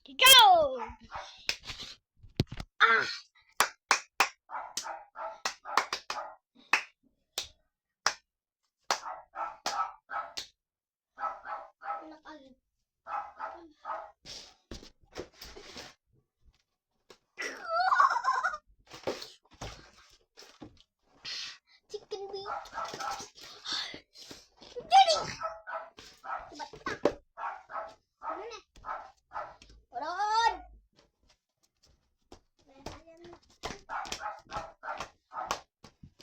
Go! Ah! Chicken wing. Jadi. Ano na? Turun.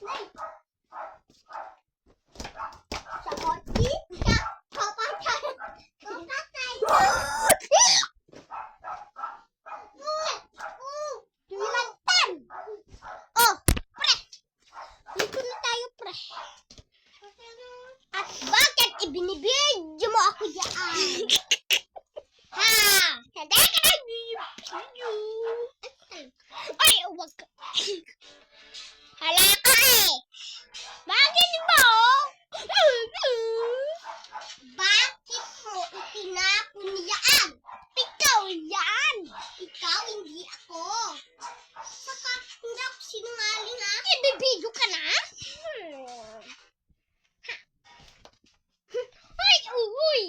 Nay. Sa kotse ka papatay. Papatay. Dumilantan. Oh, pre. Dito na tayo, pre. At bakit ibinibidyo mo ako dyan? Ha? Hindi ka nagbibidyo. Ay, wag ka. Hala ka eh. Bakit mo? Bakit mo itinapon yan? Ikaw yan. Ikaw, hindi ako. Saka, hindi ako sinungaling ha. Ibibidyo ka na? Ay, uy.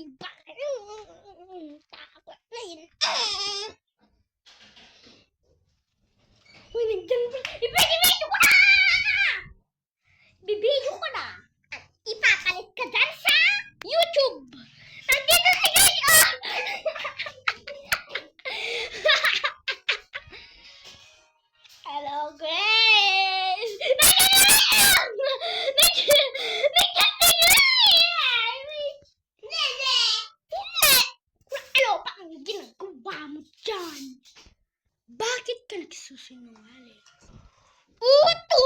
Takot na yun. Uy, nandiyan ba? Ibibidyo ko na! Ibibidyo ko na. At ipapalit ka dyan sa YouTube. Nandito si Grace. Hello, Grace. Ano pa ang ginagawa mo dyan? Bakit ka nagsusinungaling? Uto!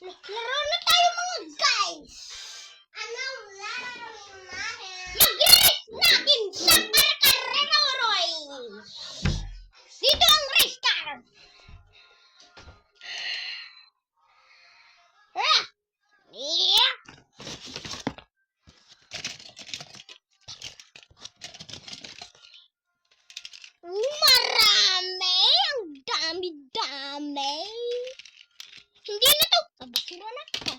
Laro na tayo mga guys! Anong laro natin? Mag-race natin sa Parkarenoy! Dito ang race car! Yeah! Marami! Ang dami-dami! Hindi na to! Basura na to!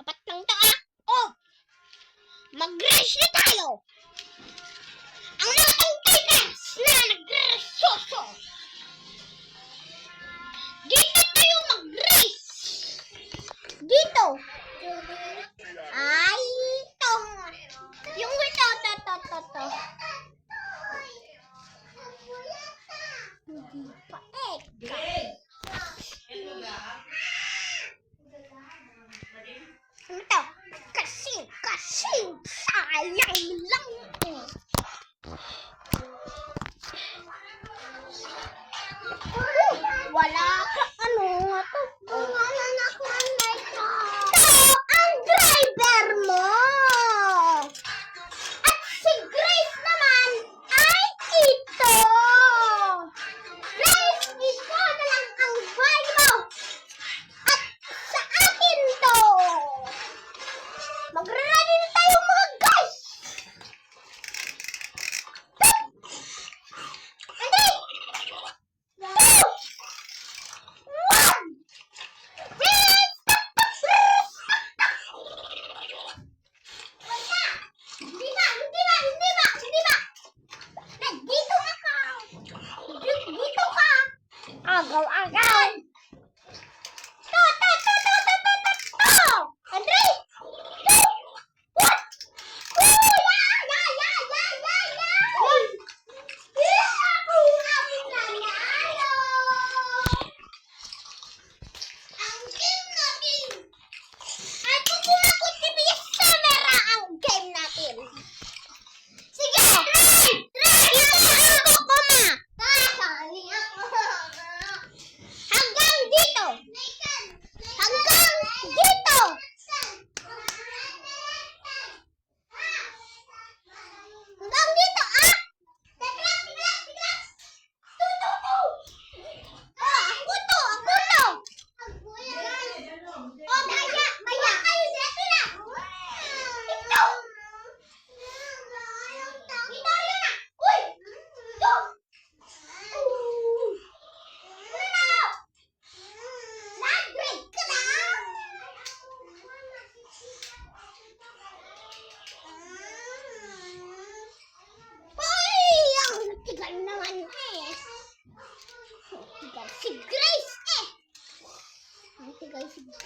Apat lang to ah! Oh! Mag-race na tayo! Ang mga tigres na nag-resoso! Dito tayo mag-race! Dito! Ay, ito! Yung ito, to. Hindi pa eh. Ito, kasi sayang lang to. Wala ka ano nga to. Wala na ako ang ito. Ito ang driver mo. At si Grace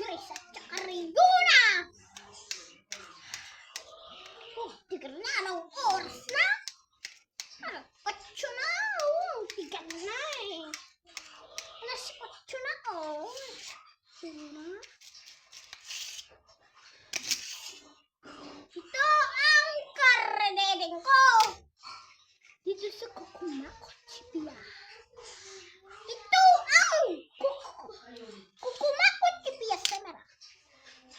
Grace at saka Riona. Oh, tigal na. Anong oras na? Ano, 8 na. Oh, tigal na eh. Alas 8 na oh. Diba? Ito ang karnedeng ko. Dito sa kukumakot si Pia. Ito ang kukumakot si Pia sa mara.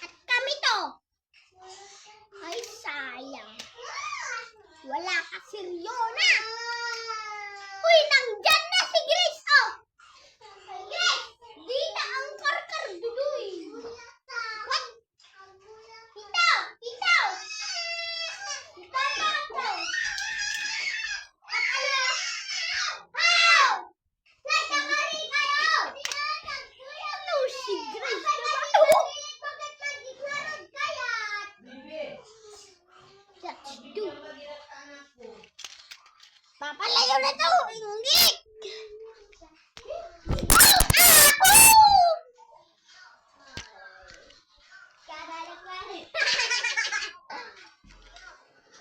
At kami to. Ay sayang. Wala ka si Riona. Uy, nandyan na si Grace. Oh. Grace, dito ang karkar dudoy. What? Ito. Ito. Papalayo na to! Ingit!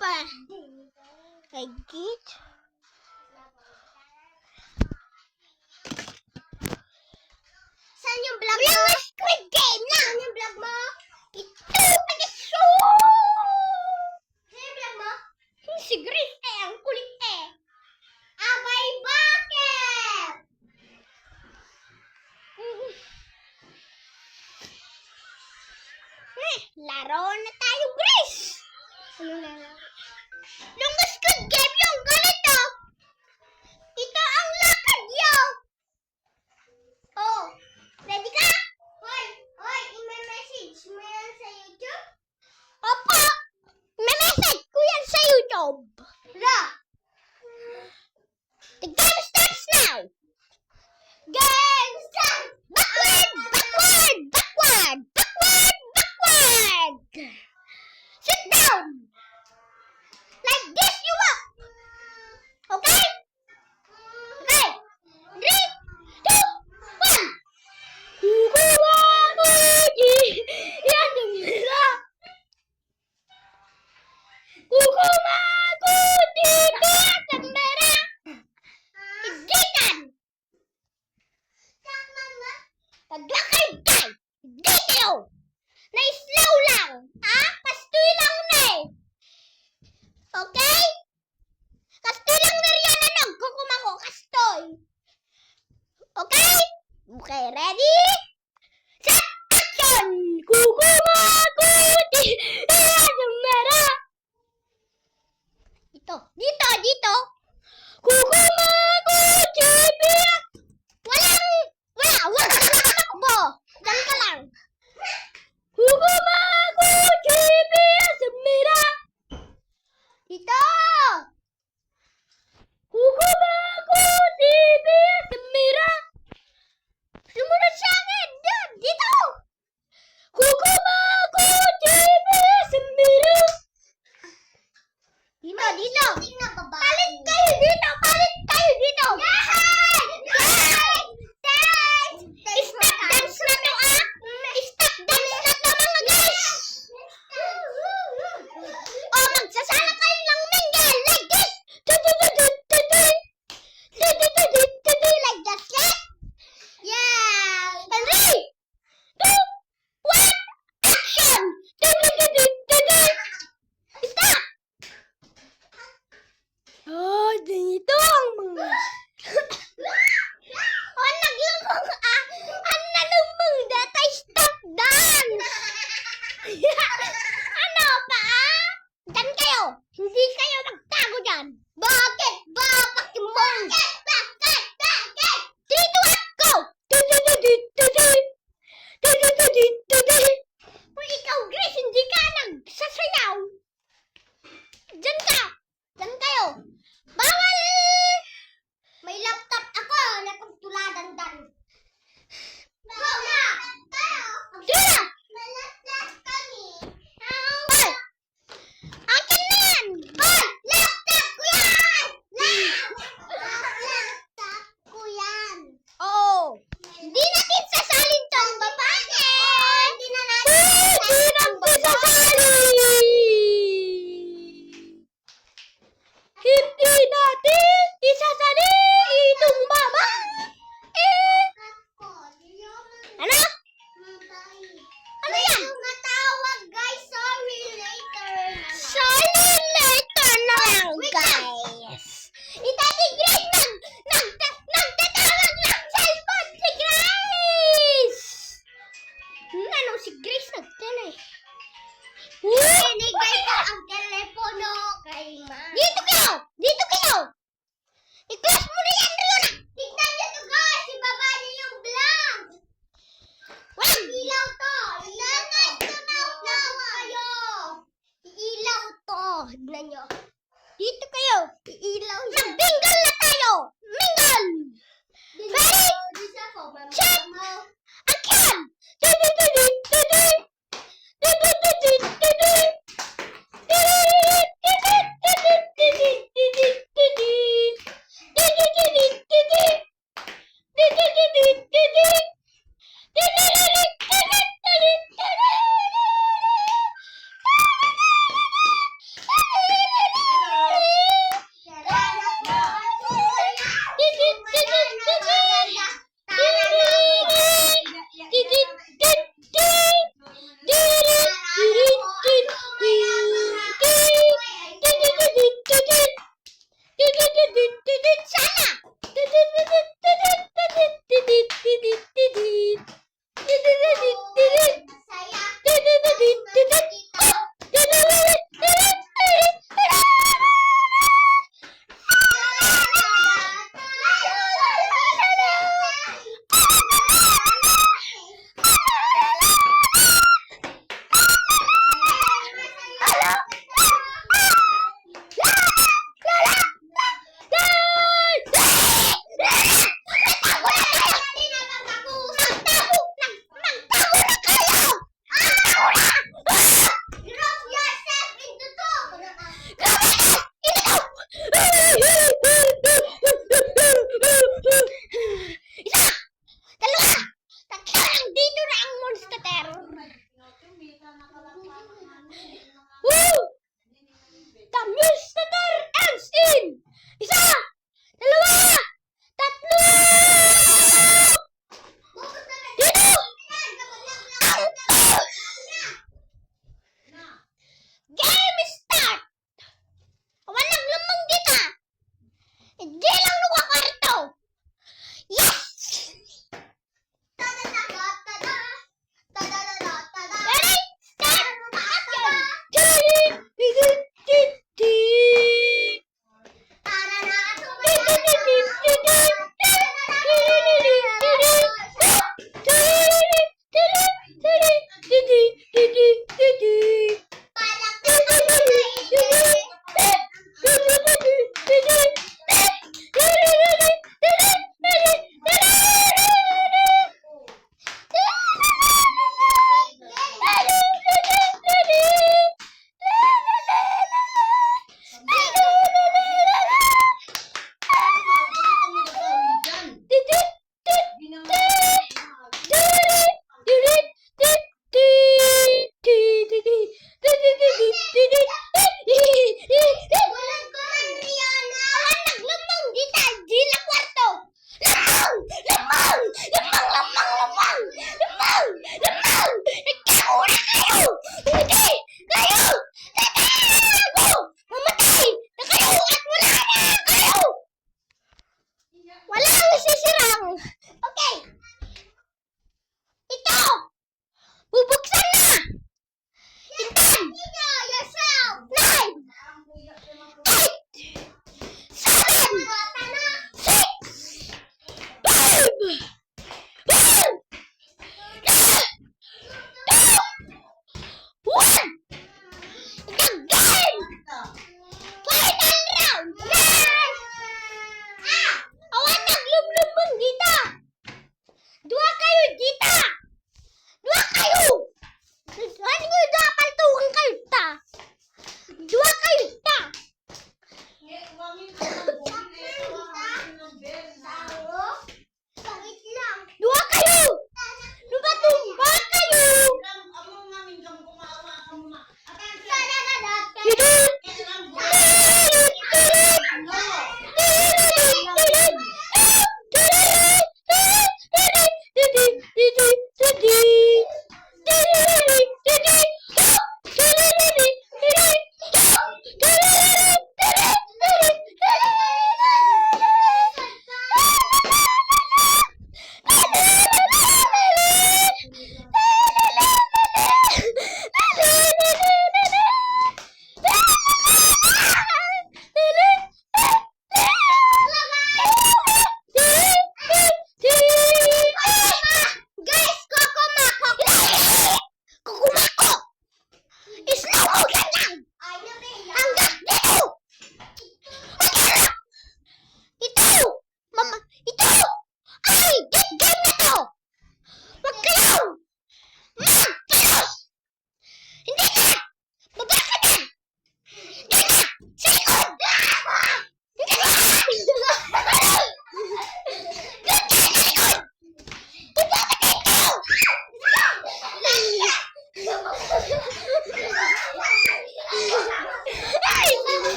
Pa! Ingit? Saan yung vlog mo? Squid Game na! Saan yung vlog mo? Ito! Pag-iso! Saan yung vlog mo? Si Grace eh, ang kulit eh. Abay, bakit? Laro na tayo, Grace! Yung Squid Game yung ganito. Ito ang lakad yo. Oh, ready ka? Hoy, i-message mo yan sa YouTube? Opo, i-message ko yan sa YouTube. Ra! The game starts now. Game start! Backward! Backward! Backward! Backward! Backward! Sit down! Like this you walk. Okay? Okay. 3, 2, 1. Kukumakuji! Yan yung nila. Kukumakuji! Kaya kamera! Igitan! Paglakay day! Dito! Na-slow lang! Ha? Pastoy lang na eh! Okay? Kastoy lang na riyan na nagkukumako. Kastoy! Okay? Okay, ready? Set action! Kukumakuji! Yan yung mera! Dito! Kukumakuji! Wala kang takbo! Diyan ka lang! Kukumakuji! nagtanay. Inigay ko ang telepono kay Ma. Dito kayo! Dito kayo! I-close mo na yan, Riona! Tignan niyo to guys! Ibaba niyo yung vlog! Walang ilaw to! Ilaw kayo! Ilaw to! Tignan niyo. Dito kayo! Ilaw niyo. Mag-bingle na tayo! Mingle! Ready? Check! Action!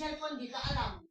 cellphone, di ka alam.